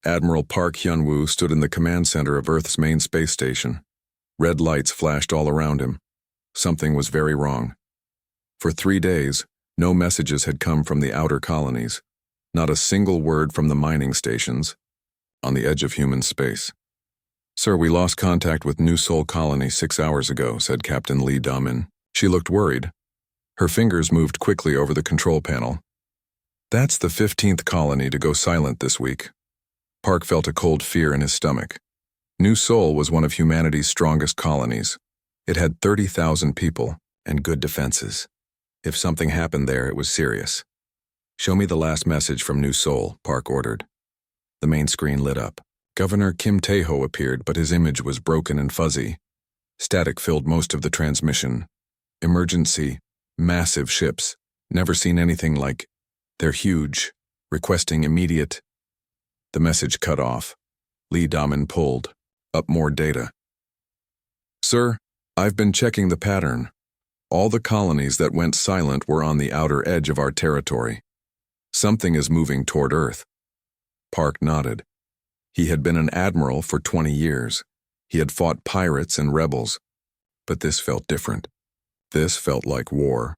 Admiral Park Hyun-woo stood in the command center of Earth's main space station. Red lights flashed all around him. Something was very wrong. For 3 days, no messages had come from the outer colonies, not a single word from the mining stations, on the edge of human space. "Sir, we lost contact with New Sol Colony 6 hours ago," said Captain Lee Da-min. She looked worried. Her fingers moved quickly over the control panel. "That's the 15th colony to go silent this week." Park felt a cold fear in his stomach. New Sol was one of humanity's strongest colonies. It had 30,000 people and good defenses. If something happened there, it was serious. "Show me the last message from New Sol," Park ordered. The main screen lit up. Governor Kim Tae-ho appeared, but his image was broken and fuzzy. Static filled most of the transmission. "Emergency. Massive ships. Never seen anything like. They're huge. Requesting immediate." The message cut off. Lee Da-min pulled up more data. "Sir, I've been checking the pattern. All the colonies that went silent were on the outer edge of our territory. Something is moving toward Earth." Park nodded. He had been an admiral for 20 years. He had fought pirates and rebels. But this felt different. This felt like war.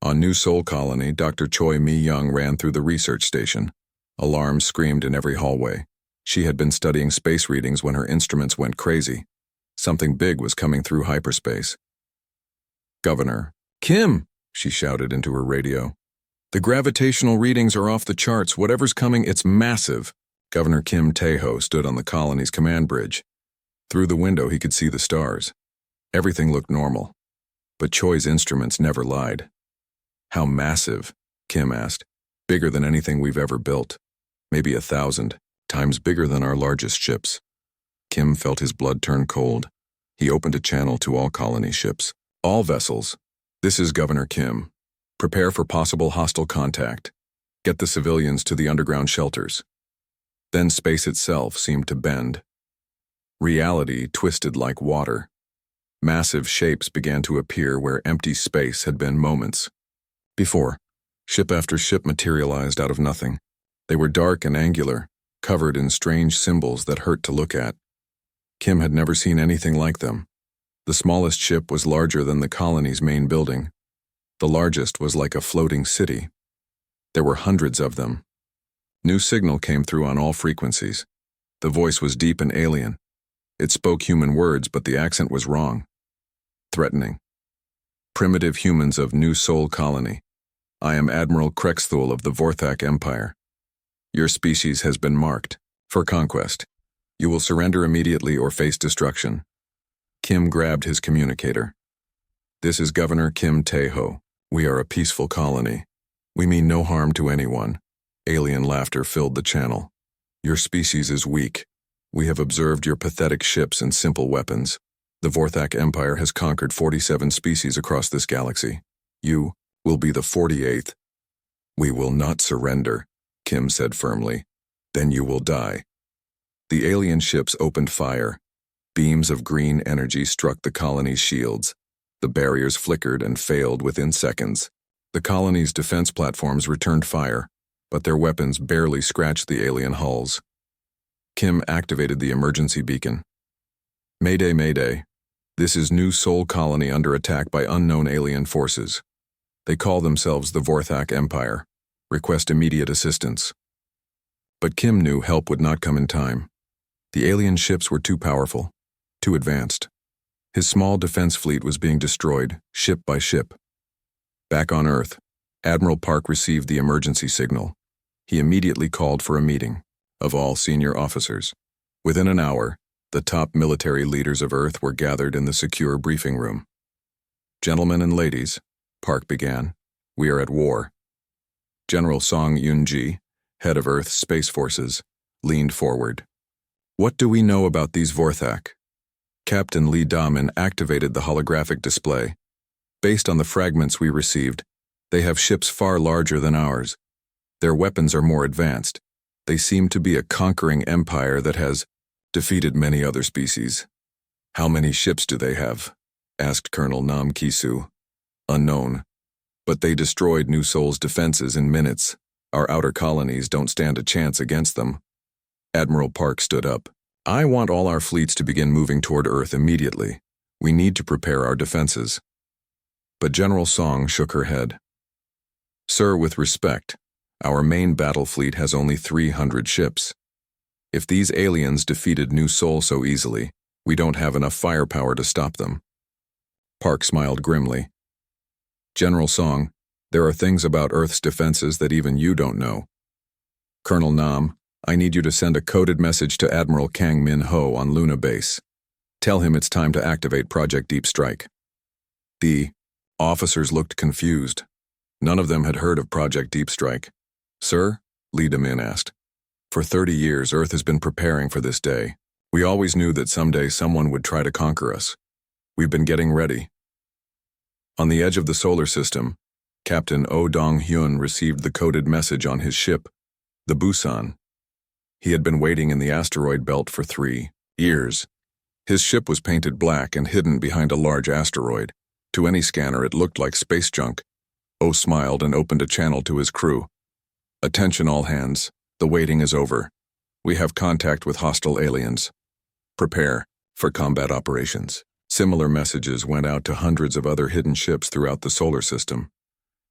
On New Sol Colony, Dr. Choi Mi-young ran through the research station. Alarms screamed in every hallway. She had been studying space readings when her instruments went crazy. Something big was coming through hyperspace. "Governor." "Kim!" she shouted into her radio. "The gravitational readings are off the charts. Whatever's coming, it's massive." Governor Kim Tae-ho stood on the colony's command bridge. Through the window, he could see the stars. Everything looked normal. But Choi's instruments never lied. "How massive?" Kim asked. "Bigger than anything we've ever built. Maybe 1,000 times bigger than our largest ships." Kim felt his blood turn cold. He opened a channel to all colony ships. "All vessels. This is Governor Kim. Prepare for possible hostile contact. Get the civilians to the underground shelters." Then space itself seemed to bend. Reality twisted like water. Massive shapes began to appear where empty space had been moments before. Ship after ship materialized out of nothing. They were dark and angular, covered in strange symbols that hurt to look at. Kim had never seen anything like them. The smallest ship was larger than the colony's main building. The largest was like a floating city. There were hundreds of them. New signal came through on all frequencies. The voice was deep and alien. It spoke human words, but the accent was wrong. Threatening. "Primitive humans of New Sol Colony. I am Admiral Krexthul of the Vorthak Empire. Your species has been marked for conquest. You will surrender immediately or face destruction." Kim grabbed his communicator. "This is Governor Kim Tae-ho. We are a peaceful colony. We mean no harm to anyone." Alien laughter filled the channel. "Your species is weak. We have observed your pathetic ships and simple weapons. The Vorthak Empire has conquered 47 species across this galaxy. You will be the 48th. We will not surrender," Kim said firmly. "Then you will die." The alien ships opened fire. Beams of green energy struck the colony's shields. The barriers flickered and failed within seconds. The colony's defense platforms returned fire, but their weapons barely scratched the alien hulls. Kim activated the emergency beacon. "Mayday, Mayday. This is New Sol Colony under attack by unknown alien forces. They call themselves the Vorthak Empire. Request immediate assistance." But Kim knew help would not come in time. The alien ships were too powerful, too advanced. His small defense fleet was being destroyed, ship by ship. Back on Earth, Admiral Park received the emergency signal. He immediately called for a meeting of all senior officers. Within an hour, the top military leaders of Earth were gathered in the secure briefing room. "Gentlemen and ladies," Park began, "we are at war." General Song Yoon-ji, head of Earth's Space Forces, leaned forward. "What do we know about these Vorthak?" Captain Lee Da-min activated the holographic display. "Based on the fragments we received, they have ships far larger than ours. Their weapons are more advanced. They seem to be a conquering empire that has defeated many other species." "How many ships do they have?" asked Colonel Nam Ki-soo. "Unknown. But they destroyed New Sol's defenses in minutes. Our outer colonies don't stand a chance against them." Admiral Park stood up. I want all our fleets to begin moving toward Earth immediately. We need to prepare our defenses. But General Song shook her head. Sir, with respect, our main battle fleet has only 300 ships. If these aliens defeated New Sol so easily, we don't have enough firepower to stop them. Park smiled grimly. General Song, there are things about Earth's defenses that even you don't know. Colonel Nam, I need you to send a coded message to Admiral Kang Min Ho on Luna Base. Tell him it's time to activate Project Deep Strike. The officers looked confused. None of them had heard of Project Deep Strike. Sir? Lee De-min asked. For 30 years, Earth has been preparing for this day. We always knew that someday someone would try to conquer us. We've been getting ready. On the edge of the solar system, Captain Oh Dong-hyun received the coded message on his ship, the Busan. He had been waiting in the asteroid belt for 3 years. His ship was painted black and hidden behind a large asteroid. To any scanner, it looked like space junk. Oh smiled and opened a channel to his crew. Attention all hands, the waiting is over. We have contact with hostile aliens. Prepare for combat operations. Similar messages went out to hundreds of other hidden ships throughout the solar system.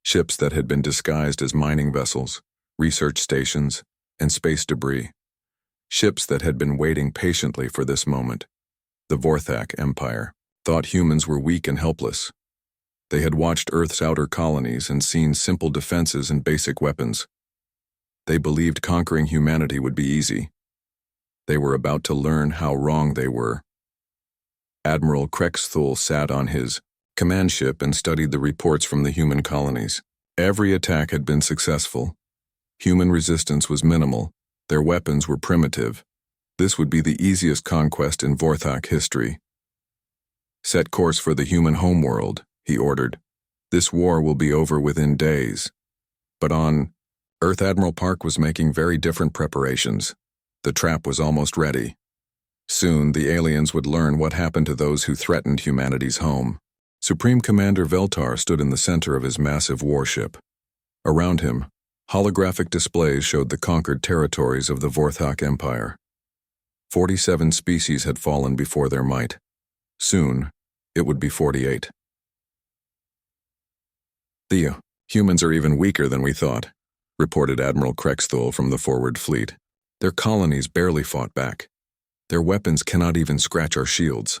Ships that had been disguised as mining vessels, research stations, and space debris. Ships that had been waiting patiently for this moment. The Vorthak Empire thought humans were weak and helpless. They had watched Earth's outer colonies and seen simple defenses and basic weapons. They believed conquering humanity would be easy. They were about to learn how wrong they were. Admiral Krexthul sat on his command ship and studied the reports from the human colonies. Every attack had been successful. Human resistance was minimal. Their weapons were primitive. This would be the easiest conquest in Vorthak history. Set course for the human homeworld, he ordered. This war will be over within days. But on Earth, Admiral Park was making very different preparations. The trap was almost ready. Soon, the aliens would learn what happened to those who threatened humanity's home. Supreme Commander Veltar stood in the center of his massive warship. Around him, holographic displays showed the conquered territories of the Vorthak Empire. 47 species had fallen before their might. Soon, it would be 48. The humans are even weaker than we thought, reported Admiral Krexthul from the forward fleet. Their colonies barely fought back. Their weapons cannot even scratch our shields.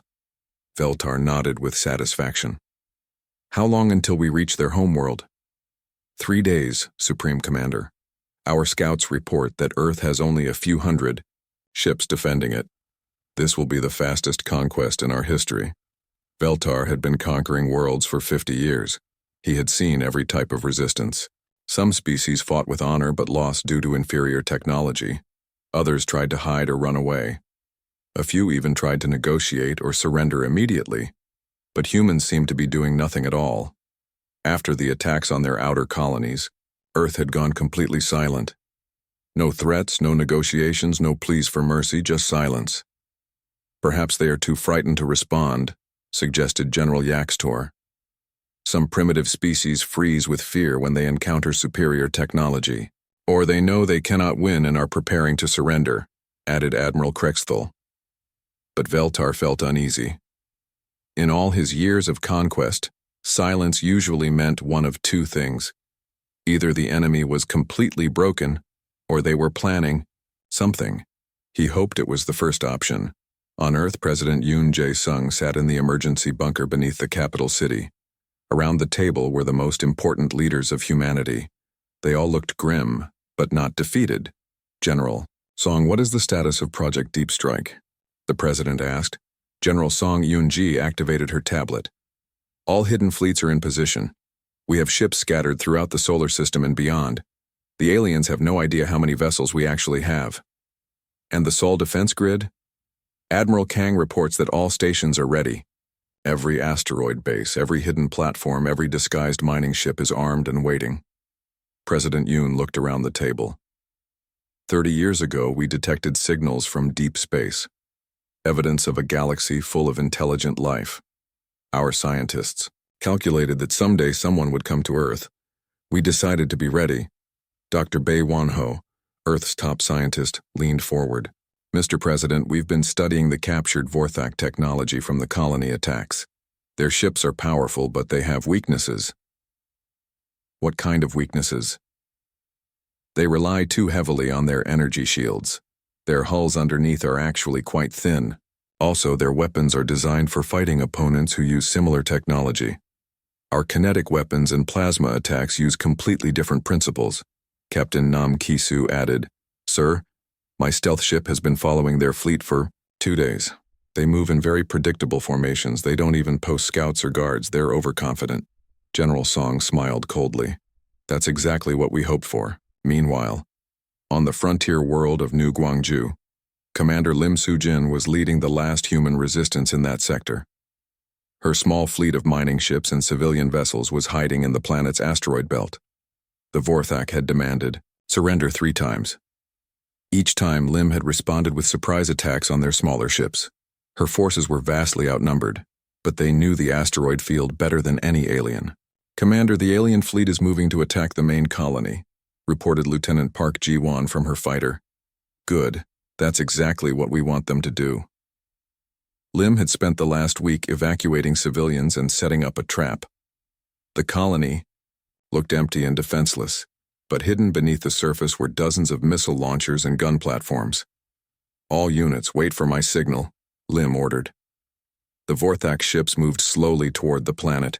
Veltar nodded with satisfaction. How long until we reach their homeworld? 3 days, Supreme Commander. Our scouts report that Earth has only a few hundred ships defending it. This will be the fastest conquest in our history. Veltar had been conquering worlds for 50 years. He had seen every type of resistance. Some species fought with honor but lost due to inferior technology. Others tried to hide or run away. A few even tried to negotiate or surrender immediately. But humans seemed to be doing nothing at all. After the attacks on their outer colonies, Earth had gone completely silent. No threats, no negotiations, no pleas for mercy, just silence. Perhaps they are too frightened to respond, suggested General Yaxtor. Some primitive species freeze with fear when they encounter superior technology. Or they know they cannot win and are preparing to surrender, added Admiral Krexthul. But Veltar felt uneasy. In all his years of conquest, silence usually meant one of two things. Either the enemy was completely broken, or they were planning something. He hoped it was the first option. On Earth, President Yoon Jae-sung sat in the emergency bunker beneath the capital city. Around the table were the most important leaders of humanity. They all looked grim, but not defeated. General Song, what is the status of Project Deep Strike? The president asked. General Song Yoon-ji activated her tablet. All hidden fleets are in position. We have ships scattered throughout the solar system and beyond. The aliens have no idea how many vessels we actually have. And the Sol defense grid? Admiral Kang reports that all stations are ready. Every asteroid base, every hidden platform, every disguised mining ship is armed and waiting. President Yoon looked around the table. 30 years ago, we detected signals from deep space. Evidence of a galaxy full of intelligent life. Our scientists calculated that someday someone would come to Earth. We decided to be ready. Dr. Bae Won-ho, Earth's top scientist, leaned forward. Mr. President, we've been studying the captured Vorthak technology from the colony attacks. Their ships are powerful, but they have weaknesses. What kind of weaknesses? They rely too heavily on their energy shields. Their hulls underneath are actually quite thin. Also, their weapons are designed for fighting opponents who use similar technology. Our kinetic weapons and plasma attacks use completely different principles. Captain Nam Kisu added, "Sir, my stealth ship has been following their fleet for 2 days. They move in very predictable formations. They don't even post scouts or guards. They're overconfident." General Song smiled coldly. "That's exactly what we hoped for." Meanwhile, on the frontier world of New Guangzhou, Commander Lim Sujin was leading the last human resistance in that sector. Her small fleet of mining ships and civilian vessels was hiding in the planet's asteroid belt. The Vorthak had demanded, "Surrender 3 times. Each time, Lim had responded with surprise attacks on their smaller ships. Her forces were vastly outnumbered, but they knew the asteroid field better than any alien. "Commander, the alien fleet is moving to attack the main colony," reported Lieutenant Park Ji-won from her fighter. "Good. That's exactly what we want them to do." Lim had spent the last week evacuating civilians and setting up a trap. The colony looked empty and defenseless, but hidden beneath the surface were dozens of missile launchers and gun platforms. "All units, wait for my signal," Lim ordered. The Vorthak ships moved slowly toward the planet.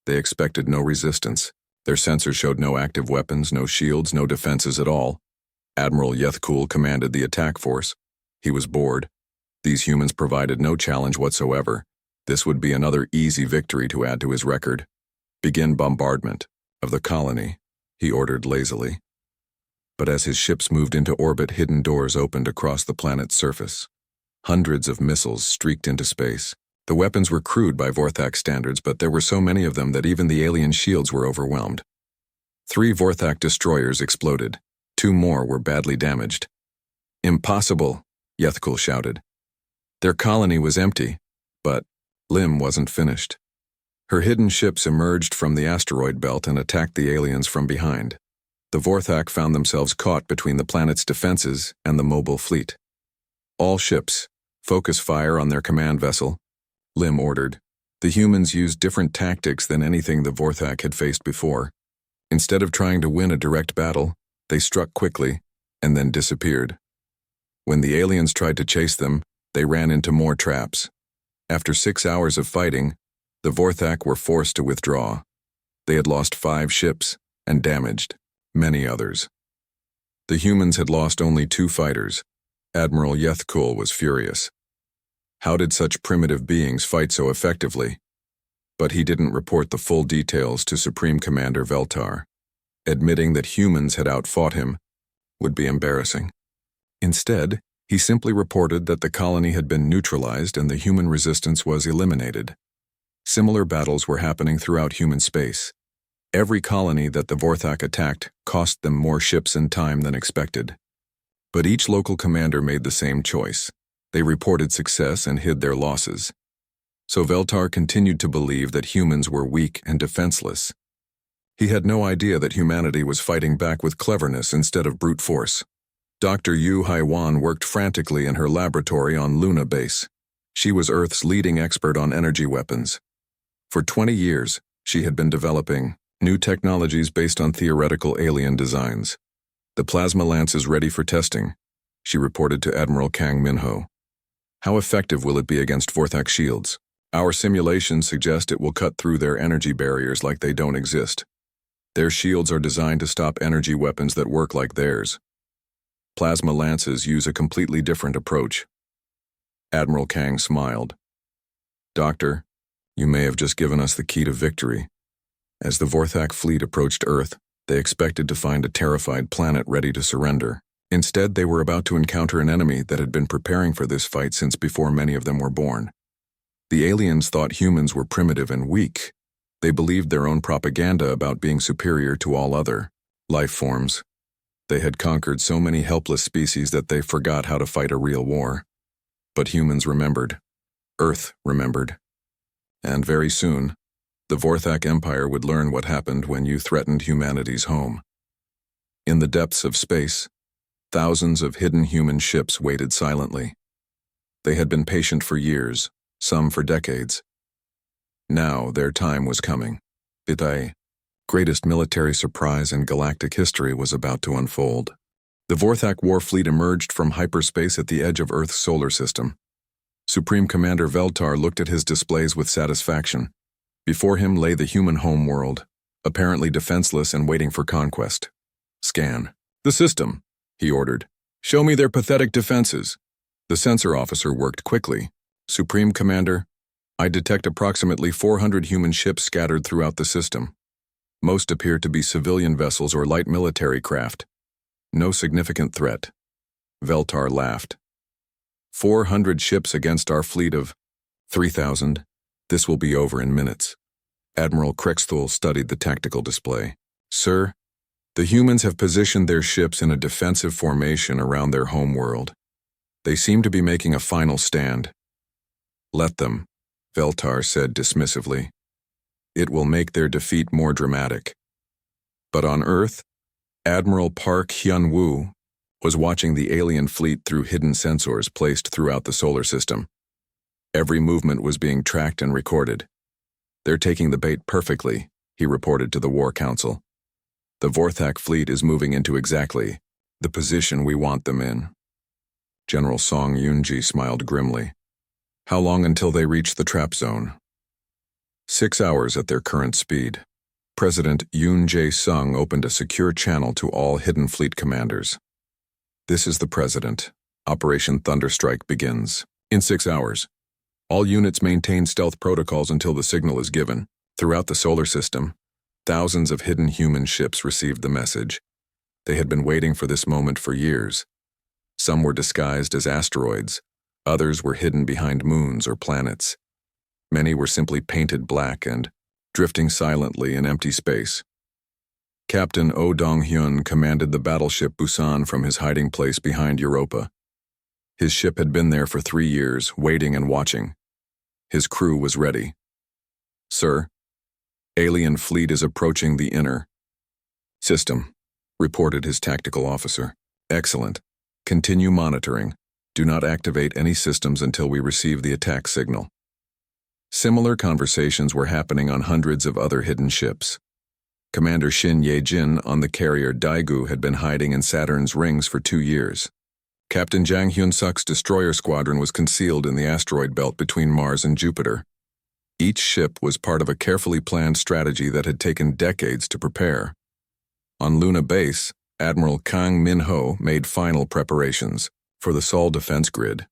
They expected no resistance. Their sensors showed no active weapons, no shields, no defenses at all. Admiral Yethkul commanded the attack force. He was bored. These humans provided no challenge whatsoever. This would be another easy victory to add to his record. "Begin bombardment of the colony," he ordered lazily. But as his ships moved into orbit, hidden doors opened across the planet's surface. Hundreds of missiles streaked into space. The weapons were crude by Vorthak standards, but there were so many of them that even the alien shields were overwhelmed. 3 Vorthak destroyers exploded. 2 more were badly damaged. "Impossible," Yethkul shouted. Their colony was empty, but Lim wasn't finished. Her hidden ships emerged from the asteroid belt and attacked the aliens from behind. The Vorthak found themselves caught between the planet's defenses and the mobile fleet. "All ships, focus fire on their command vessel," Lim ordered. The humans used different tactics than anything the Vorthak had faced before. Instead of trying to win a direct battle, they struck quickly and then disappeared. When the aliens tried to chase them, they ran into more traps. After 6 hours of fighting, the Vorthak were forced to withdraw. They had lost 5 ships and damaged many others. The humans had lost only 2 fighters. Admiral Yethkul was furious. How did such primitive beings fight so effectively? But he didn't report the full details to Supreme Commander Veltar. Admitting that humans had outfought him would be embarrassing. Instead, he simply reported that the colony had been neutralized and the human resistance was eliminated. Similar battles were happening throughout human space. Every colony that the Vorthak attacked cost them more ships and time than expected. But each local commander made the same choice. They reported success and hid their losses. So Veltar continued to believe that humans were weak and defenseless. He had no idea that humanity was fighting back with cleverness instead of brute force. Dr. Yu Haiwan worked frantically in her laboratory on Luna Base. She was Earth's leading expert on energy weapons. For 20 years, she had been developing new technologies based on theoretical alien designs. "The plasma lance is ready for testing," she reported to Admiral Kang Minho. "How effective will it be against Vorthak shields? Our simulations suggest it will cut through their energy barriers like they don't exist. Their shields are designed to stop energy weapons that work like theirs. Plasma lances use a completely different approach." Admiral Kang smiled. "Doctor, you may have just given us the key to victory." As the Vorthak fleet approached Earth, they expected to find a terrified planet ready to surrender. Instead, they were about to encounter an enemy that had been preparing for this fight since before many of them were born. The aliens thought humans were primitive and weak. They believed their own propaganda about being superior to all other life forms. They had conquered so many helpless species that they forgot how to fight a real war. But humans remembered. Earth remembered. And very soon, the Vorthak Empire would learn what happened when you threatened humanity's home. In the depths of space, Thousands of hidden human ships waited silently. They had been patient for years, some for decades. Now their time was coming. The greatest military surprise in galactic history was about to unfold. The HFY War fleet emerged from hyperspace at the edge of Earth's solar system. Supreme Commander Veltar looked at his displays with satisfaction. Before him lay the human homeworld, apparently defenseless and waiting for conquest. "Scan the system," he ordered. "Show me their pathetic defenses." The sensor officer worked quickly. "Supreme Commander, I detect approximately 400 human ships scattered throughout the system. Most appear to be civilian vessels or light military craft. No significant threat." Veltar laughed. 400 ships against our fleet of 3,000. This will be over in minutes." Admiral Krexthul studied the tactical display. "Sir, the humans have positioned their ships in a defensive formation around their homeworld. They seem to be making a final stand." "Let them," Veltar said dismissively. "It will make their defeat more dramatic." But on Earth, Admiral Park Hyun-woo was watching the alien fleet through hidden sensors placed throughout the solar system. Every movement was being tracked and recorded. "They're taking the bait perfectly," he reported to the War Council. "The HFY fleet is moving into exactly the position we want them in." General Song Yoonji smiled grimly. "How long until they reach the trap zone?" 6 hours at their current speed. President Yoon Jae-sung opened a secure channel to all Hidden Fleet commanders. "This is the President. Operation Thunderstrike begins. In 6 hours. All units maintain stealth protocols until the signal is given." Throughout the solar system, thousands of hidden human ships received the message. They had been waiting for this moment for years. Some were disguised as asteroids. Others were hidden behind moons or planets. Many were simply painted black and drifting silently in empty space. Captain Oh Dong-hyun commanded the battleship Busan from his hiding place behind Europa. His ship had been there for 3 years, waiting and watching. His crew was ready. "Sir, alien fleet is approaching the inner system," reported his tactical officer. "Excellent. Continue monitoring. Do not activate any systems until we receive the attack signal." Similar conversations were happening on hundreds of other hidden ships. Commander Shin Ye-jin on the carrier Daegu had been hiding in Saturn's rings for 2 years. Captain Jang Hyun-suk's destroyer squadron was concealed in the asteroid belt between Mars and Jupiter. Each ship was part of a carefully planned strategy that had taken decades to prepare. On Luna Base, Admiral Kang Min-ho made final preparations for the Sol defense grid.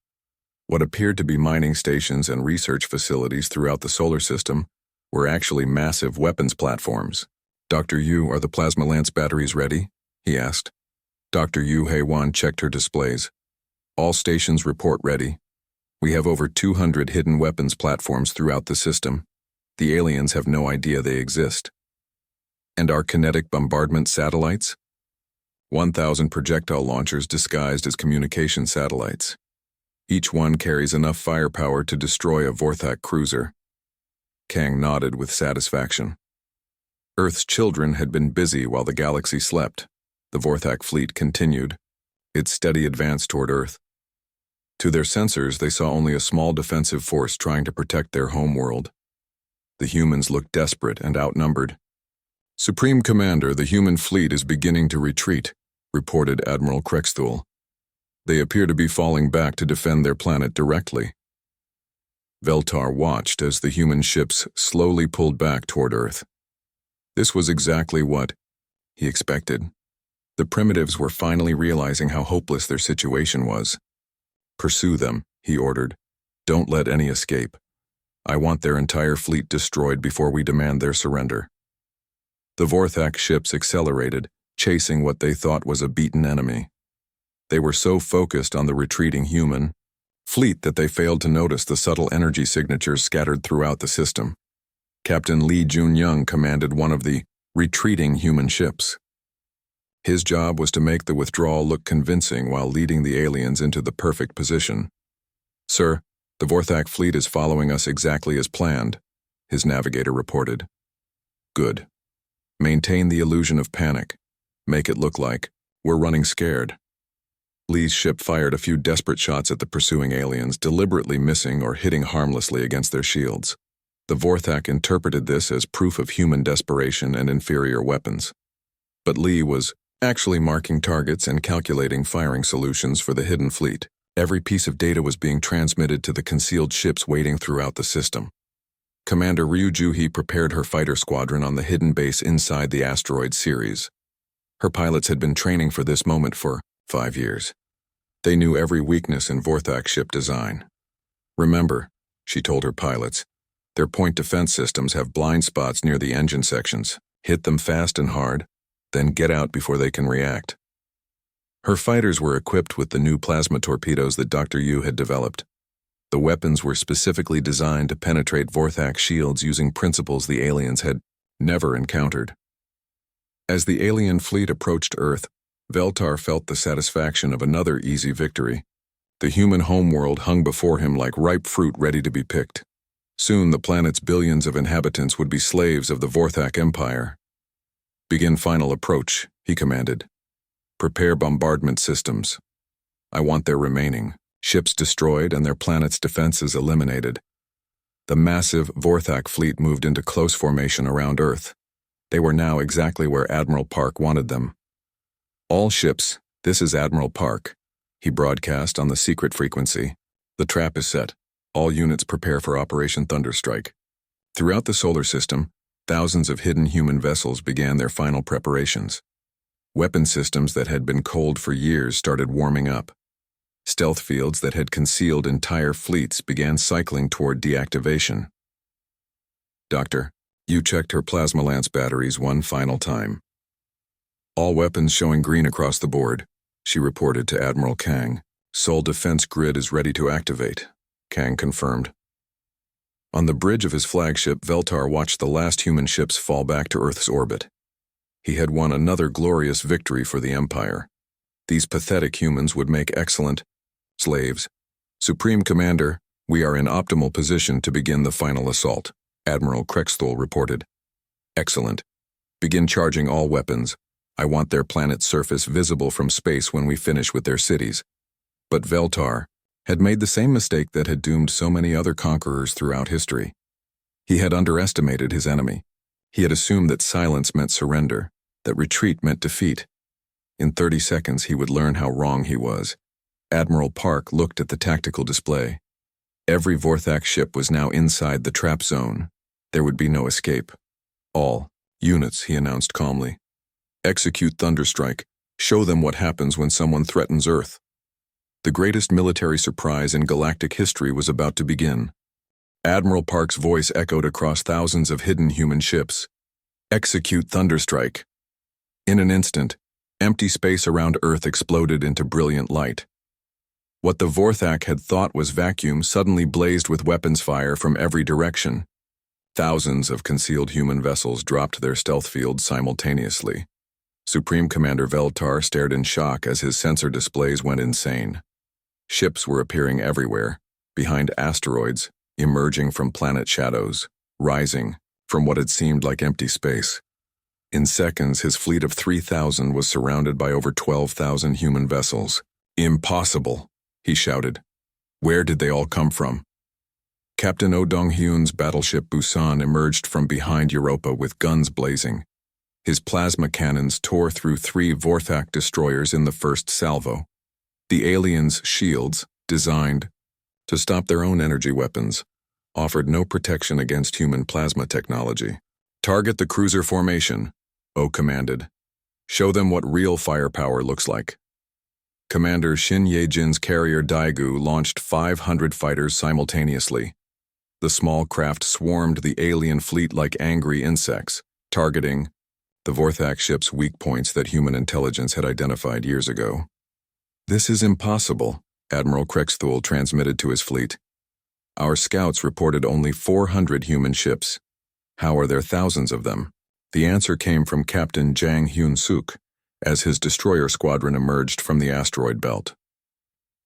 What appeared to be mining stations and research facilities throughout the solar system were actually massive weapons platforms. "Dr. Yu, are the plasma lance batteries ready?" he asked. Dr. Yu Hei-wan checked her displays. "All stations report ready. We have over 200 hidden weapons platforms throughout the system. The aliens have no idea they exist." "And our kinetic bombardment satellites?" 1,000 projectile launchers disguised as communication satellites. Each one carries enough firepower to destroy a HFY cruiser. Kang nodded with satisfaction. Earth's children had been busy while the galaxy slept. The HFY fleet continued its steady advance toward Earth. To their sensors, they saw only a small defensive force trying to protect their homeworld. The humans looked desperate and outnumbered. "Supreme Commander, the human fleet is beginning to retreat," reported Admiral Krexthul. "They appear to be falling back to defend their planet directly." Veltar watched as the human ships slowly pulled back toward Earth. This was exactly what he expected. The primitives were finally realizing how hopeless their situation was. "Pursue them," he ordered. "Don't let any escape. I want their entire fleet destroyed before we demand their surrender." The HFY ships accelerated, chasing what they thought was a beaten enemy. They were so focused on the retreating human fleet that they failed to notice the subtle energy signatures scattered throughout the system. Captain Lee Jun-young commanded one of the retreating human ships. His job was to make the withdrawal look convincing while leading the aliens into the perfect position. "Sir, the HFY fleet is following us exactly as planned," his navigator reported. "Good. Maintain the illusion of panic. Make it look like we're running scared." Lee's ship fired a few desperate shots at the pursuing aliens, deliberately missing or hitting harmlessly against their shields. The Vorthak interpreted this as proof of human desperation and inferior weapons. But Lee was actually marking targets and calculating firing solutions for the hidden fleet. Every piece of data was being transmitted to the concealed ships waiting throughout the system. Commander Ryu Juhi prepared her fighter squadron on the hidden base inside the asteroid Ceres. Her pilots had been training for this moment for 5 years. They knew every weakness in Vorthak ship design. Remember, she told her pilots, their point defense systems have blind spots near the engine sections. Hit them fast and hard, then get out before they can react. Her fighters were equipped with the new plasma torpedoes that Dr. Yu had developed. The weapons were specifically designed to penetrate Vorthak shields using principles the aliens had never encountered. As the alien fleet approached Earth, Veltar felt the satisfaction of another easy victory. The human homeworld hung before him like ripe fruit ready to be picked. Soon the planet's billions of inhabitants would be slaves of the Vorthak Empire. Begin final approach, he commanded. Prepare bombardment systems. I want their remaining ships destroyed and their planet's defenses eliminated. The massive Vorthak fleet moved into close formation around Earth. They were now exactly where Admiral Park wanted them. All ships, this is Admiral Park, he broadcast on the secret frequency. The trap is set. All units prepare for Operation Thunderstrike. Throughout the solar system, thousands of hidden human vessels began their final preparations. Weapon systems that had been cold for years started warming up. Stealth fields that had concealed entire fleets began cycling toward deactivation. Doctor, you checked her plasma lance batteries one final time. All weapons showing green across the board, she reported to Admiral Kang. Sol defense grid is ready to activate, Kang confirmed. On the bridge of his flagship, Veltar watched the last human ships fall back to Earth's orbit. He had won another glorious victory for the Empire. These pathetic humans would make excellent slaves. Supreme Commander, we are in optimal position to begin the final assault, Admiral Krexthul reported. Excellent. Begin charging all weapons. I want their planet's surface visible from space when we finish with their cities. But Veltar had made the same mistake that had doomed so many other conquerors throughout history. He had underestimated his enemy. He had assumed that silence meant surrender, that retreat meant defeat. In 30 seconds he would learn how wrong he was. Admiral Park looked at the tactical display. Every Vorthak ship was now inside the trap zone. There would be no escape. All units, he announced calmly. Execute Thunderstrike. Show them what happens when someone threatens Earth. The greatest military surprise in galactic history was about to begin. Admiral Park's voice echoed across thousands of hidden human ships. Execute Thunderstrike. In an instant, empty space around Earth exploded into brilliant light. What the Vorthak had thought was vacuum suddenly blazed with weapons fire from every direction. Thousands of concealed human vessels dropped their stealth fields simultaneously. Supreme Commander Veltar stared in shock as his sensor displays went insane. Ships were appearing everywhere, behind asteroids, emerging from planet shadows, rising from what had seemed like empty space. In seconds, his fleet of 3,000 was surrounded by over 12,000 human vessels. Impossible, he shouted. Where did they all come from? Captain Oh Dong-hyun's battleship Busan emerged from behind Europa with guns blazing. His plasma cannons tore through 3 Vorthak destroyers in the first salvo. The aliens' shields, designed to stop their own energy weapons, offered no protection against human plasma technology. Target the cruiser formation, Oh commanded. Show them what real firepower looks like. Commander Shin Ye-jin's carrier Daegu launched 500 fighters simultaneously. The small craft swarmed the alien fleet like angry insects, targeting the Vorthak ship's weak points that human intelligence had identified years ago. This is impossible, Admiral Krexthul transmitted to his fleet. Our scouts reported only 400 human ships. How are there thousands of them? The answer came from Captain Jang Hyun-suk as his destroyer squadron emerged from the asteroid belt.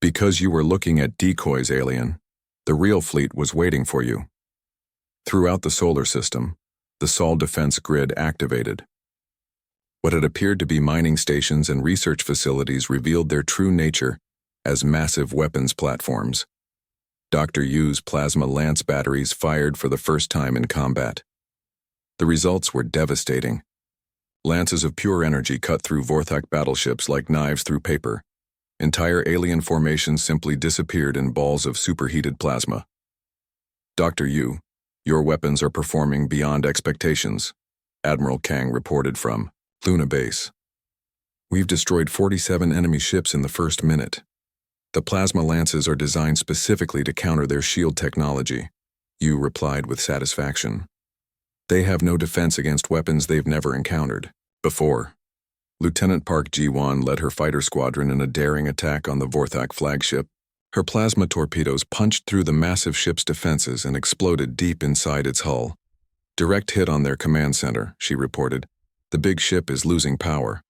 Because you were looking at decoys, alien. The real fleet was waiting for you. Throughout the solar system, the Sol defense grid activated. What had appeared to be mining stations and research facilities revealed their true nature as massive weapons platforms. Dr. Yu's plasma lance batteries fired for the first time in combat. The results were devastating. Lances of pure energy cut through Vorthak battleships like knives through paper. Entire alien formations simply disappeared in balls of superheated plasma. Dr. Yu, your weapons are performing beyond expectations, Admiral Kang reported from Luna Base. We've destroyed 47 enemy ships in the first minute. The plasma lances are designed specifically to counter their shield technology, Yu replied with satisfaction. They have no defense against weapons they've never encountered before. Lieutenant Park Ji-won led her fighter squadron in a daring attack on the Vorthak flagship. Her plasma torpedoes punched through the massive ship's defenses and exploded deep inside its hull. Direct hit on their command center, she reported. The big ship is losing power.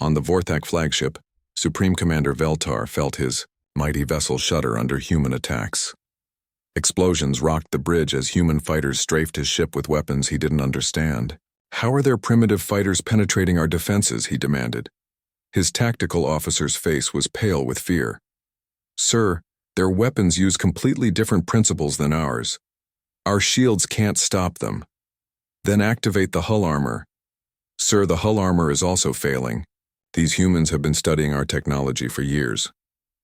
On the Vorthak flagship, Supreme Commander Veltar felt his mighty vessel shudder under human attacks. Explosions rocked the bridge as human fighters strafed his ship with weapons he didn't understand. How are their primitive fighters penetrating our defenses, he demanded. His tactical officer's face was pale with fear. Sir, their weapons use completely different principles than ours. Our shields can't stop them. Then activate the hull armor. Sir, the hull armor is also failing. These humans have been studying our technology for years.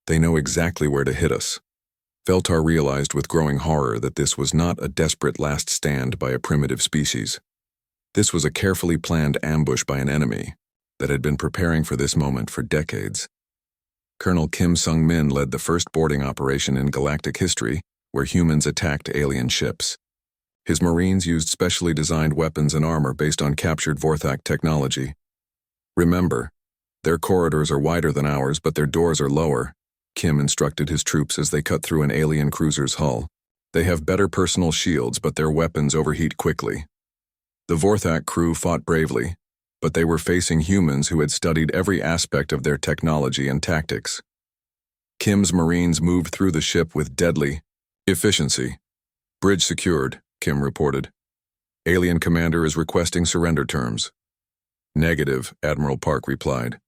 They know exactly where to hit us. Veltar realized with growing horror that this was not a desperate last stand by a primitive species. This was a carefully planned ambush by an enemy that had been preparing for this moment for decades. Colonel Kim Sung-min led the first boarding operation in galactic history where humans attacked alien ships. His Marines used specially designed weapons and armor based on captured Vorthak technology. Remember, their corridors are wider than ours, but their doors are lower, Kim instructed his troops as they cut through an alien cruiser's hull. They have better personal shields, but their weapons overheat quickly. The Vorthak crew fought bravely, but they were facing humans who had studied every aspect of their technology and tactics. Kim's Marines moved through the ship with deadly efficiency. Bridge secured, Kim reported. Alien commander is requesting surrender terms. Negative, Admiral Park replied.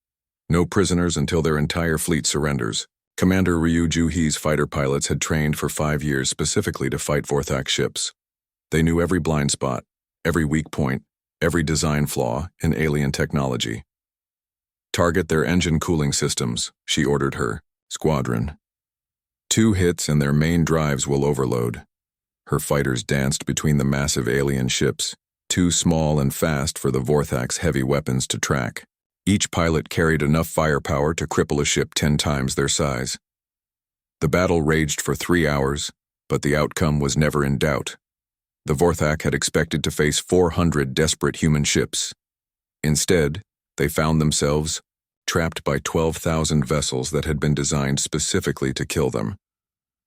No prisoners until their entire fleet surrenders. Commander Ryu Ju-hee's fighter pilots had trained for 5 years specifically to fight Vorthak ships. They knew every blind spot, every weak point, every design flaw in alien technology. Target their engine cooling systems, she ordered her squadron. 2 hits and their main drives will overload. Her fighters danced between the massive alien ships, too small and fast for the Vorthak's heavy weapons to track. Each pilot carried enough firepower to cripple a ship 10 times their size. The battle raged for 3 hours, but the outcome was never in doubt. The Vorthak had expected to face 400 desperate human ships. Instead, they found themselves trapped by 12,000 vessels that had been designed specifically to kill them.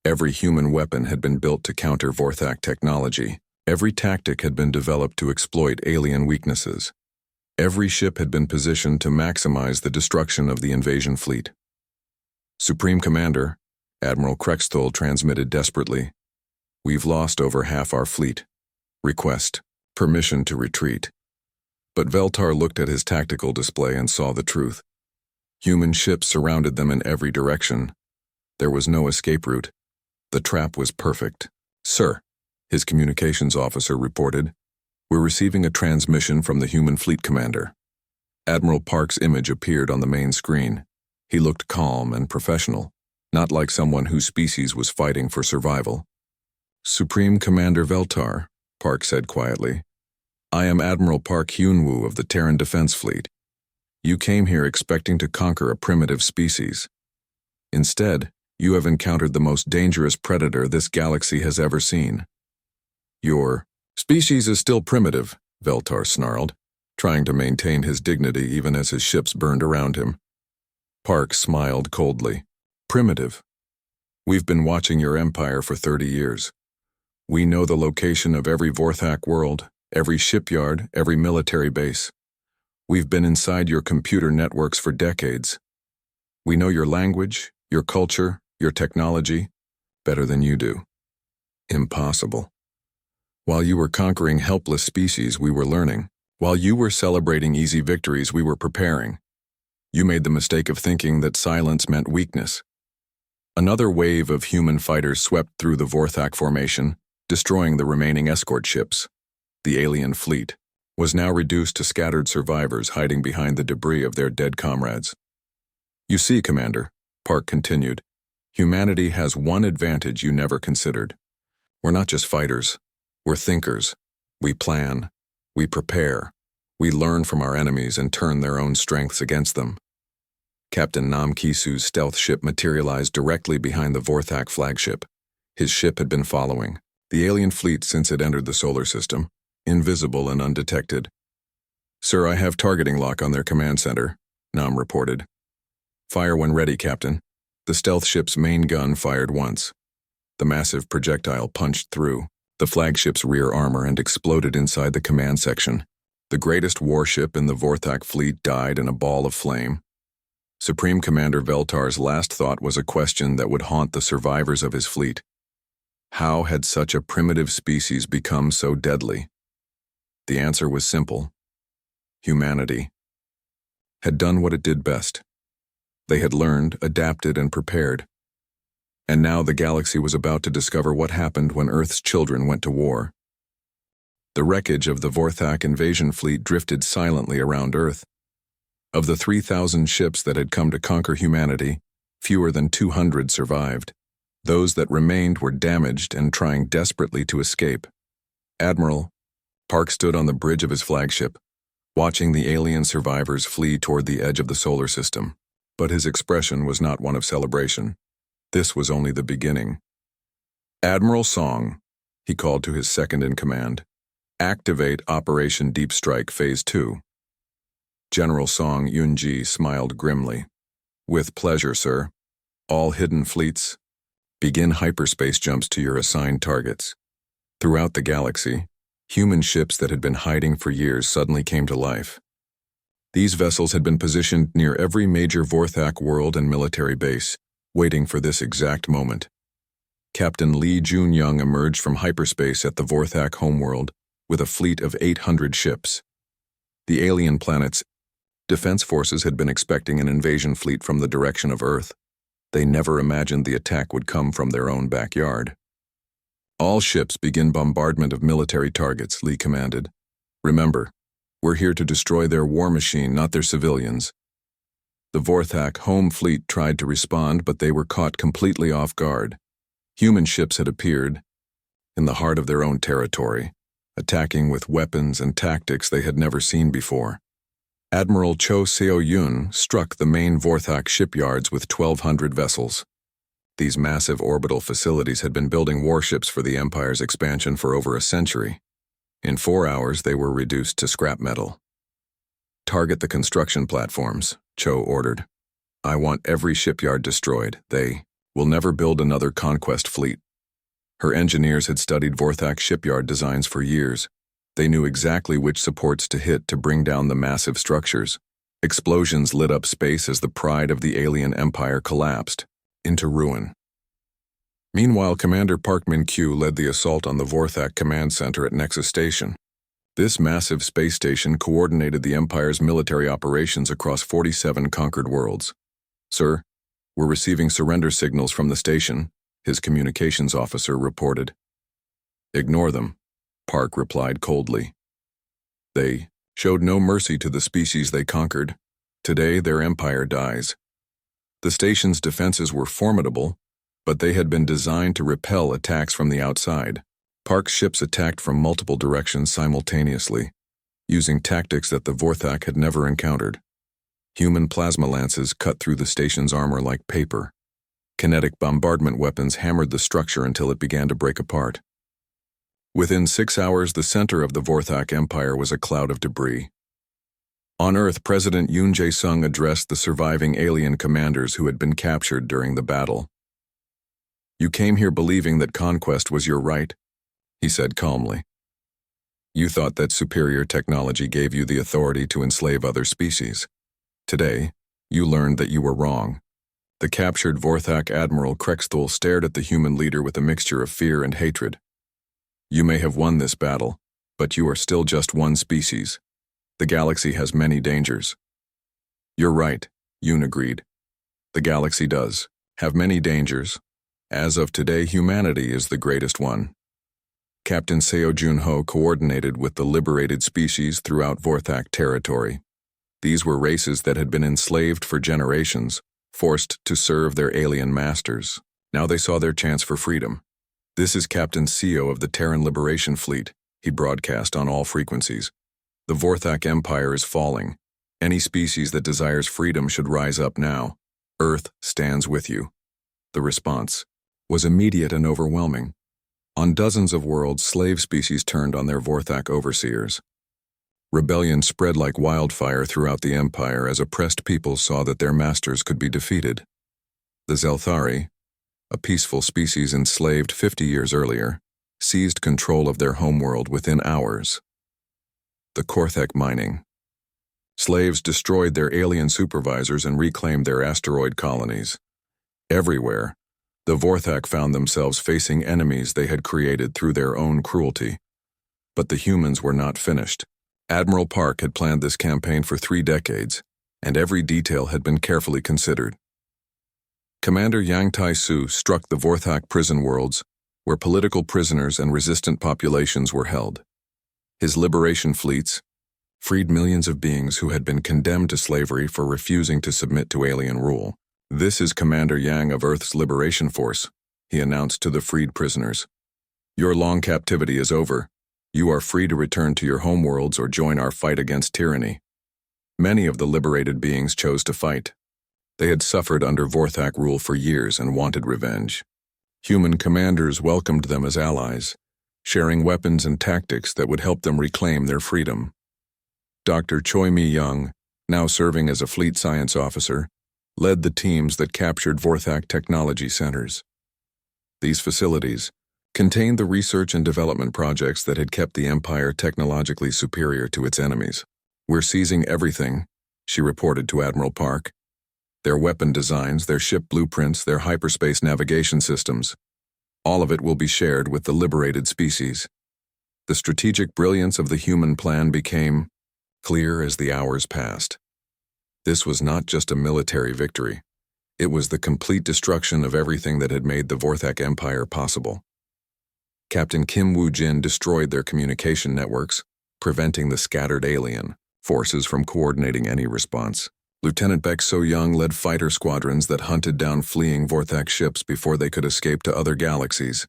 Every human weapon had been built to counter Vorthak technology. Every tactic had been developed to exploit alien weaknesses. Every ship had been positioned to maximize the destruction of the invasion fleet. Supreme Commander, Admiral Krexthol transmitted desperately. We've lost over half our fleet. Request permission to retreat. But Veltar looked at his tactical display and saw the truth. Human ships surrounded them in every direction. There was no escape route. The trap was perfect. Sir, his communications officer reported, we're receiving a transmission from the human fleet commander. Admiral Park's image appeared on the main screen. He looked calm and professional, not like someone whose species was fighting for survival. Supreme Commander Veltar, Park said quietly, I am Admiral Park Hyun-woo of the Terran Defense Fleet. You came here expecting to conquer a primitive species. Instead, you have encountered the most dangerous predator this galaxy has ever seen. Your species is still primitive, Veltar snarled, trying to maintain his dignity even as his ships burned around him. Park smiled coldly. Primitive. We've been watching your empire for 30 years. We know the location of every Vorthak world, every shipyard, every military base. We've been inside your computer networks for decades. We know your language, your culture, your technology, better than you do. Impossible. While you were conquering helpless species, we were learning. While you were celebrating easy victories, we were preparing. You made the mistake of thinking that silence meant weakness. Another wave of human fighters swept through the Vorthak formation, destroying the remaining escort ships. The alien fleet was now reduced to scattered survivors hiding behind the debris of their dead comrades. You see, Commander, Park continued, humanity has one advantage you never considered. We're not just fighters, we're thinkers. We plan, we prepare, we learn from our enemies and turn their own strengths against them. Captain Nam Kisu's stealth ship materialized directly behind the Vorthak flagship. His ship had been following the alien fleet since it entered the solar system, invisible and undetected. Sir, I have targeting lock on their command center, Nam reported. Fire when ready, Captain. The stealth ship's main gun fired once. The massive projectile punched through the flagship's rear armor and exploded inside the command section. The greatest warship in the Vorthak fleet died in a ball of flame. Supreme Commander Veltar's last thought was a question that would haunt the survivors of his fleet. How had such a primitive species become so deadly? The answer was simple. Humanity had done what it did best. They had learned, adapted, and prepared. And now the galaxy was about to discover what happened when Earth's children went to war. The wreckage of the Vorthak invasion fleet drifted silently around Earth. Of the 3,000 ships that had come to conquer humanity, fewer than 200 survived. Those that remained were damaged and trying desperately to escape. Admiral Park stood on the bridge of his flagship, watching the alien survivors flee toward the edge of the solar system. But his expression was not one of celebration. This was only the beginning. Admiral Song, he called to his second-in-command, activate Operation Deep Strike Phase 2. General Song Yunji smiled grimly. With pleasure, sir. All hidden fleets, begin hyperspace jumps to your assigned targets. Throughout the galaxy, human ships that had been hiding for years suddenly came to life. These vessels had been positioned near every major Vorthak world and military base, waiting for this exact moment. Captain Lee Junyoung emerged from hyperspace at the Vorthak homeworld with a fleet of 800 ships. The alien planet's defense forces had been expecting an invasion fleet from the direction of Earth. They never imagined the attack would come from their own backyard. All ships begin bombardment of military targets, Lee commanded. Remember, we're here to destroy their war machine, not their civilians. The Vorthak home fleet tried to respond, but they were caught completely off guard. Human ships had appeared in the heart of their own territory, attacking with weapons and tactics they had never seen before. Admiral Cho Seo-yun struck the main Vorthak shipyards with 1,200 vessels. These massive orbital facilities had been building warships for the Empire's expansion for over a century. In 4 hours, they were reduced to scrap metal. Target the construction platforms, Cho ordered. I want every shipyard destroyed. They will never build another conquest fleet. Her engineers had studied Vorthak shipyard designs for years. They knew exactly which supports to hit to bring down the massive structures. Explosions lit up space as the pride of the alien empire collapsed into ruin. Meanwhile, Commander Park Min-kyu led the assault on the Vorthak command center at Nexus Station. This massive space station coordinated the Empire's military operations across 47 conquered worlds. Sir, we're receiving surrender signals from the station, his communications officer reported. Ignore them, Park replied coldly. They showed no mercy to the species they conquered. Today, their empire dies. The station's defenses were formidable, but they had been designed to repel attacks from the outside. Park's ships attacked from multiple directions simultaneously, using tactics that the Vorthak had never encountered. Human plasma lances cut through the station's armor like paper. Kinetic bombardment weapons hammered the structure until it began to break apart. Within 6 hours, the center of the Vorthak Empire was a cloud of debris. On Earth, President Yoon Jae-sung addressed the surviving alien commanders who had been captured during the battle. You came here believing that conquest was your right, he said calmly. You thought that superior technology gave you the authority to enslave other species. Today, you learned that you were wrong. The captured Vorthak Admiral Krexthul stared at the human leader with a mixture of fear and hatred. You may have won this battle, but you are still just one species. The galaxy has many dangers. You're right, Yoon agreed. The galaxy does have many dangers. As of today, humanity is the greatest one. Captain Seo Jun-ho coordinated with the liberated species throughout Vorthak territory. These were races that had been enslaved for generations, forced to serve their alien masters. Now they saw their chance for freedom. This is Captain Seo of the Terran Liberation Fleet, he broadcast on all frequencies. The Vorthak Empire is falling. Any species that desires freedom should rise up now. Earth stands with you. The response was immediate and overwhelming. On dozens of worlds, slave species turned on their Vorthak overseers. Rebellion spread like wildfire throughout the empire as oppressed peoples saw that their masters could be defeated. The Zelthari, a peaceful species enslaved 50 years earlier, seized control of their homeworld within hours. The Korthek mining. Slaves destroyed their alien supervisors and reclaimed their asteroid colonies. Everywhere, the Vorthak found themselves facing enemies they had created through their own cruelty. But the humans were not finished. Admiral Park had planned this campaign for 3 decades, and every detail had been carefully considered. Commander Yang Tai-su struck the Vorthak prison worlds, where political prisoners and resistant populations were held. His liberation fleets freed millions of beings who had been condemned to slavery for refusing to submit to alien rule. "This is Commander Yang of Earth's Liberation Force," he announced to the freed prisoners. "Your long captivity is over. You are free to return to your homeworlds or join our fight against tyranny." Many of the liberated beings chose to fight. They had suffered under Vorthak rule for years and wanted revenge. Human commanders welcomed them as allies, sharing weapons and tactics that would help them reclaim their freedom. Dr. Choi Mi-young, now serving as a fleet science officer, led the teams that captured Vorthak technology centers. These facilities contained the research and development projects that had kept the Empire technologically superior to its enemies. "We're seizing everything," she reported to Admiral Park. "Their weapon designs, their ship blueprints, their hyperspace navigation systems. All of it will be shared with the liberated species." The strategic brilliance of the human plan became clear as the hours passed. This was not just a military victory. It was the complete destruction of everything that had made the Vorthak Empire possible. Captain Kim Woo-jin destroyed their communication networks, preventing the scattered alien forces from coordinating any response. Lieutenant Baek So-young led fighter squadrons that hunted down fleeing Vorthak ships before they could escape to other galaxies.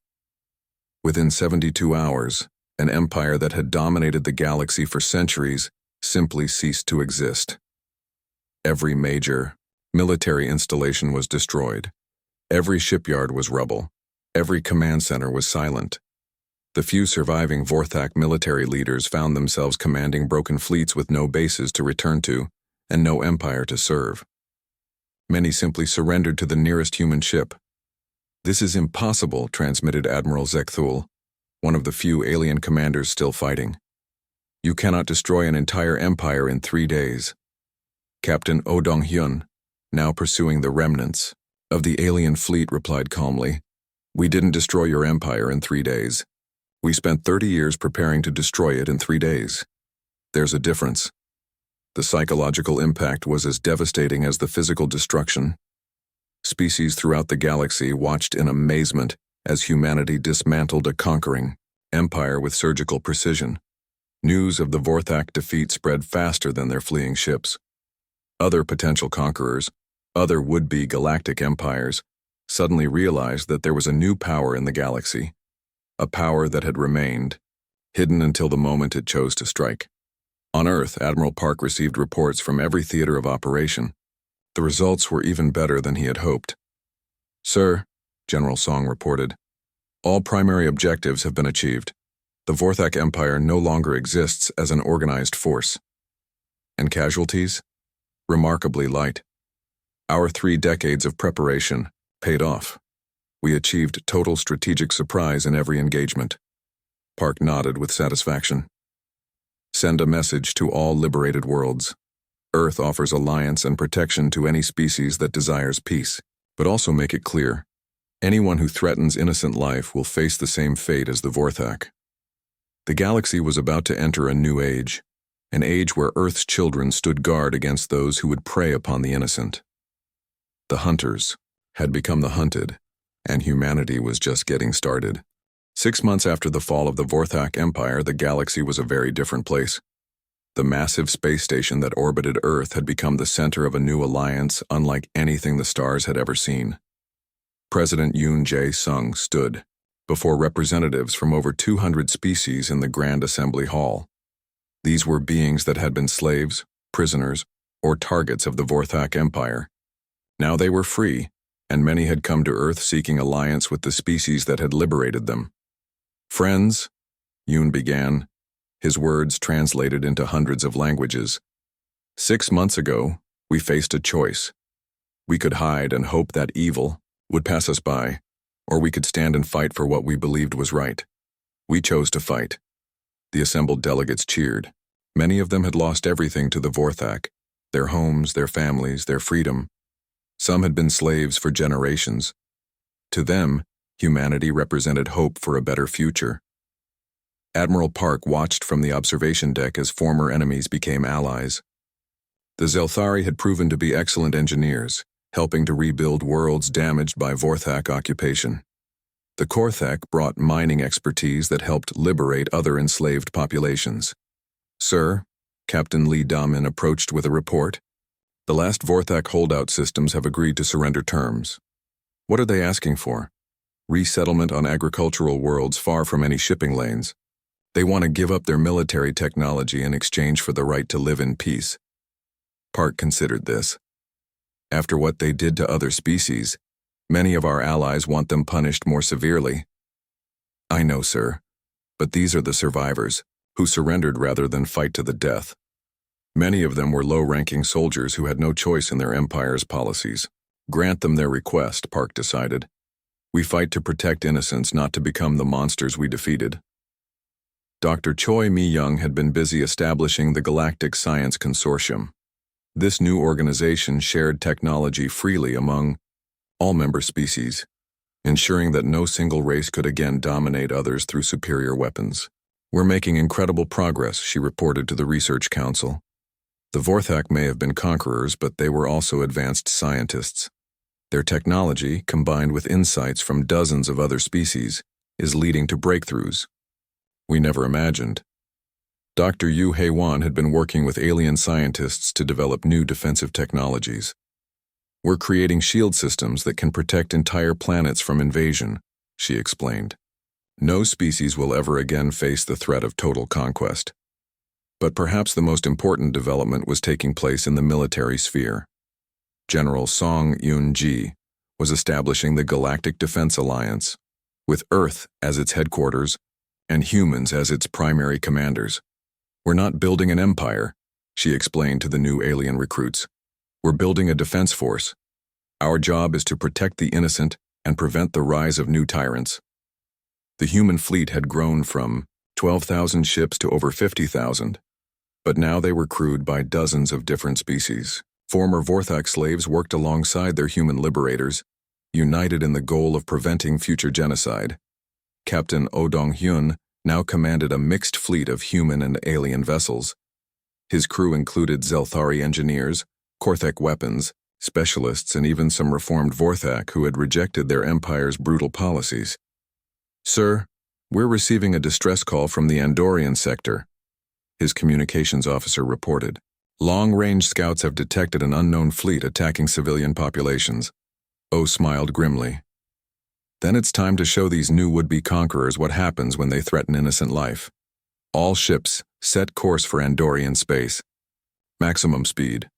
Within 72 hours, an empire that had dominated the galaxy for centuries simply ceased to exist. Every major military installation was destroyed. Every shipyard was rubble. Every command center was silent. The few surviving Vorthak military leaders found themselves commanding broken fleets with no bases to return to and no empire to serve. Many simply surrendered to the nearest human ship. "This is impossible," transmitted Admiral Zekthul, one of the few alien commanders still fighting. "You cannot destroy an entire empire in 3 days." Captain Oh Dong-hyun, now pursuing the remnants of the alien fleet, replied calmly, "We didn't destroy your empire in 3 days. We spent 30 years preparing to destroy it in 3 days. There's a difference." The psychological impact was as devastating as the physical destruction. Species throughout the galaxy watched in amazement as humanity dismantled a conquering empire with surgical precision. News of the Vorthak defeat spread faster than their fleeing ships. Other potential conquerors, other would-be galactic empires, suddenly realized that there was a new power in the galaxy, a power that had remained hidden until the moment it chose to strike. On Earth, Admiral Park received reports from every theater of operation. The results were even better than he had hoped. "Sir," General Song reported, "all primary objectives have been achieved. The Vorthak Empire no longer exists as an organized force." "And casualties?" "Remarkably light. Our 3 decades of preparation paid off. We achieved total strategic surprise in every engagement." Park nodded with satisfaction. "Send a message to all liberated worlds. Earth offers alliance and protection to any species that desires peace, but also make it clear, anyone who threatens innocent life will face the same fate as the Vorthak." The galaxy was about to enter a new age, an age where Earth's children stood guard against those who would prey upon the innocent. The hunters had become the hunted, and humanity was just getting started. 6 months after the fall of the Vorthak Empire, the galaxy was a very different place. The massive space station that orbited Earth had become the center of a new alliance unlike anything the stars had ever seen. President Yoon Jae-sung stood before representatives from over 200 species in the Grand Assembly Hall. These were beings that had been slaves, prisoners, or targets of the Vorthak Empire. Now they were free, and many had come to Earth seeking alliance with the species that had liberated them. "Friends," Yoon began, his words translated into hundreds of languages. "6 months ago, we faced a choice. We could hide and hope that evil would pass us by, or we could stand and fight for what we believed was right. We chose to fight." The assembled delegates cheered. Many of them had lost everything to the Vorthak, their homes, their families, their freedom. Some had been slaves for generations. To them, humanity represented hope for a better future. Admiral Park watched from the observation deck as former enemies became allies. The Zelthari had proven to be excellent engineers, helping to rebuild worlds damaged by Vorthak occupation. The Korthak brought mining expertise that helped liberate other enslaved populations. "Sir," Captain Lee Damin approached with a report. "The last Vorthak holdout systems have agreed to surrender terms." "What are they asking for?" "Resettlement on agricultural worlds far from any shipping lanes. They want to give up their military technology in exchange for the right to live in peace." Park considered this. "After what they did to other species, many of our allies want them punished more severely." "I know, sir, but these are the survivors, who surrendered rather than fight to the death. Many of them were low-ranking soldiers who had no choice in their empire's policies. Grant them their request," Park decided. "We fight to protect innocence, not to become the monsters we defeated." Dr. Choi Mi-young had been busy establishing the Galactic Science Consortium. This new organization shared technology freely among all member species, ensuring that no single race could again dominate others through superior weapons. "We're making incredible progress," she reported to the Research Council. "The Vorthak may have been conquerors, but they were also advanced scientists. Their technology, combined with insights from dozens of other species, is leading to breakthroughs we never imagined." Dr. Yu Hei-wan had been working with alien scientists to develop new defensive technologies. "We're creating shield systems that can protect entire planets from invasion," she explained. "No species will ever again face the threat of total conquest." But perhaps the most important development was taking place in the military sphere. General Song Yoon-ji was establishing the Galactic Defense Alliance, with Earth as its headquarters and humans as its primary commanders. "We're not building an empire," she explained to the new alien recruits. "We're building a defense force. Our job is to protect the innocent and prevent the rise of new tyrants." The human fleet had grown from 12,000 ships to over 50,000, but now they were crewed by dozens of different species. Former Vorthak slaves worked alongside their human liberators, united in the goal of preventing future genocide. Captain Oh Dong-hyun now commanded a mixed fleet of human and alien vessels. His crew included Zelthari engineers, Korthak weapons, specialists, and even some reformed Vorthak who had rejected their empire's brutal policies. "Sir, we're receiving a distress call from the Andorian sector," his communications officer reported. "Long-range scouts have detected an unknown fleet attacking civilian populations." Oh smiled grimly. "Then it's time to show these new would-be conquerors what happens when they threaten innocent life. All ships, set course for Andorian space. Maximum speed."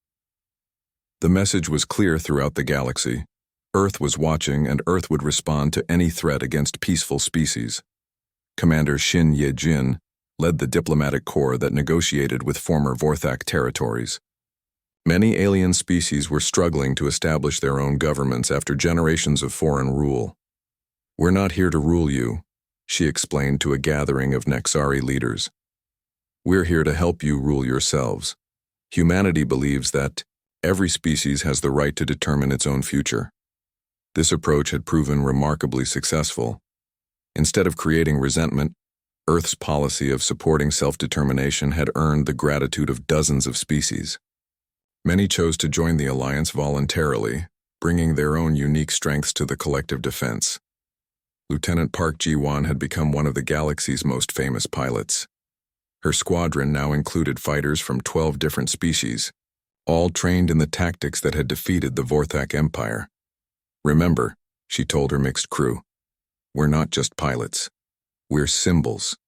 The message was clear throughout the galaxy. Earth was watching, and Earth would respond to any threat against peaceful species. Commander Shin Ye-jin led the diplomatic corps that negotiated with former Vorthak territories. Many alien species were struggling to establish their own governments after generations of foreign rule. "We're not here to rule you," she explained to a gathering of Nexari leaders. "We're here to help you rule yourselves. Humanity believes that every species has the right to determine its own future." This approach had proven remarkably successful. Instead of creating resentment, Earth's policy of supporting self-determination had earned the gratitude of dozens of species. Many chose to join the alliance voluntarily, bringing their own unique strengths to the collective defense. Lieutenant Park Ji-won had become one of the galaxy's most famous pilots. Her squadron now included fighters from 12 different species, all trained in the tactics that had defeated the Vorthak Empire. "Remember," she told her mixed crew, "we're not just pilots. We're symbols.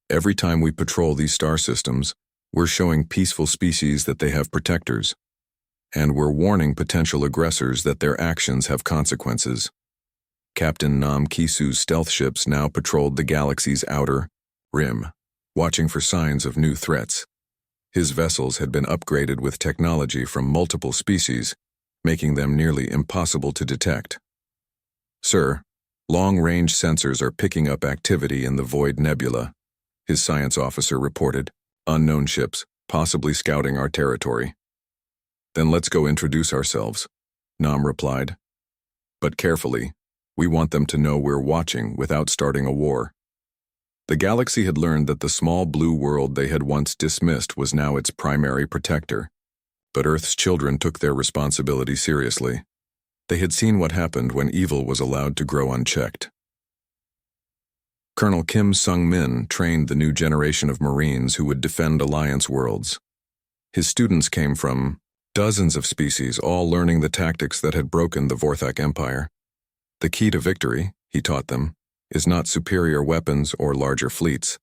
Every time we patrol these star systems, we're showing peaceful species that they have protectors, and we're warning potential aggressors that their actions have consequences." Captain Nam Kisu's stealth ships now patrolled the galaxy's outer rim, watching for signs of new threats. His vessels had been upgraded with technology from multiple species, making them nearly impossible to detect. "Sir, long-range sensors are picking up activity in the Void Nebula," his science officer reported. "Unknown ships, possibly scouting our territory." "Then let's go introduce ourselves," Nam replied. "But carefully. We want them to know we're watching without starting a war." The galaxy had learned that the small blue world they had once dismissed was now its primary protector. But Earth's children took their responsibility seriously. They had seen what happened when evil was allowed to grow unchecked. Colonel Kim Sung-min trained the new generation of Marines who would defend Alliance worlds. His students came from dozens of species, all learning the tactics that had broken the Vorthak Empire. The key to victory, he taught them, is not superior weapons or larger fleets.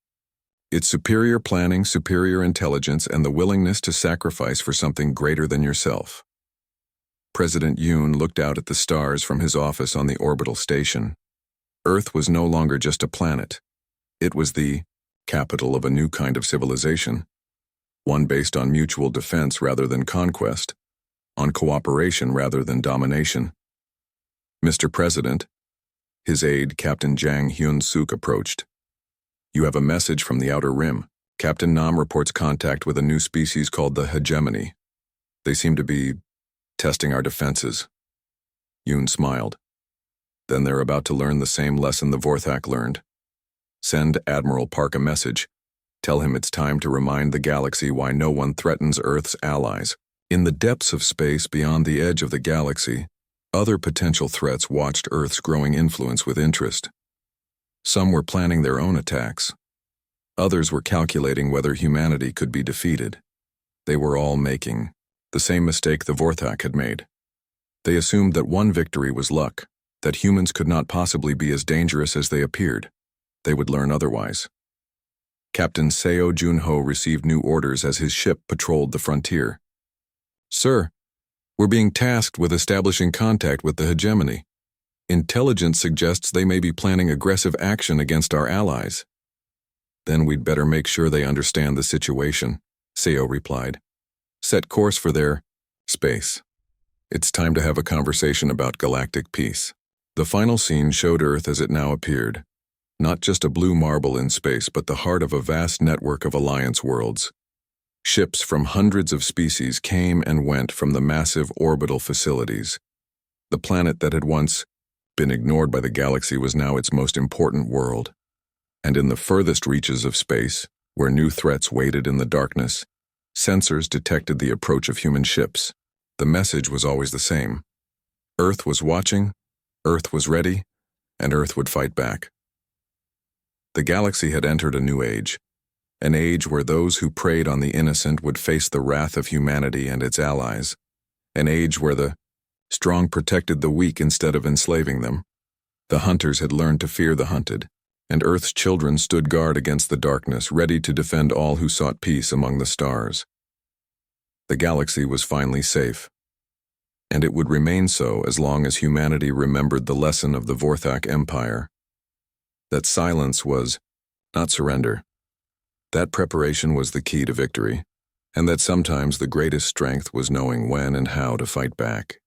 It's superior planning, superior intelligence, and the willingness to sacrifice for something greater than yourself. President Yoon looked out at the stars from his office on the orbital station. Earth was no longer just a planet. It was the capital of a new kind of civilization, one based on mutual defense rather than conquest, on cooperation rather than domination. "Mr. President," his aide, Captain Jang Hyun-suk, approached. "You have a message from the Outer Rim. Captain Nam reports contact with a new species called the Hegemony. They seem to be testing our defenses." Yoon smiled. "Then they're about to learn the same lesson the Vorthak learned. Send Admiral Park a message. Tell him it's time to remind the galaxy why no one threatens Earth's allies." In the depths of space beyond the edge of the galaxy, other potential threats watched Earth's growing influence with interest. Some were planning their own attacks. Others were calculating whether humanity could be defeated. They were all making the same mistake the Vorthak had made. They assumed that one victory was luck, that humans could not possibly be as dangerous as they appeared. They would learn otherwise. Captain Seo Jun-ho received new orders as his ship patrolled the frontier. "Sir, we're being tasked with establishing contact with the Hegemony. Intelligence suggests they may be planning aggressive action against our allies." "Then we'd better make sure they understand the situation," Seo replied. "Set course for their space. It's time to have a conversation about galactic peace." The final scene showed Earth as it now appeared. Not just a blue marble in space, but the heart of a vast network of Alliance worlds. Ships from hundreds of species came and went from the massive orbital facilities. The planet that had once been ignored by the galaxy was now its most important world. And in the furthest reaches of space, where new threats waited in the darkness, sensors detected the approach of human ships. The message was always the same. Earth was watching, Earth was ready, and Earth would fight back. The galaxy had entered a new age. An age where those who preyed on the innocent would face the wrath of humanity and its allies. An age where the strong protected the weak instead of enslaving them. The hunters had learned to fear the hunted, and Earth's children stood guard against the darkness, ready to defend all who sought peace among the stars. The galaxy was finally safe, and it would remain so as long as humanity remembered the lesson of the Vorthak Empire. That silence was not surrender. That preparation was the key to victory, and that sometimes the greatest strength was knowing when and how to fight back.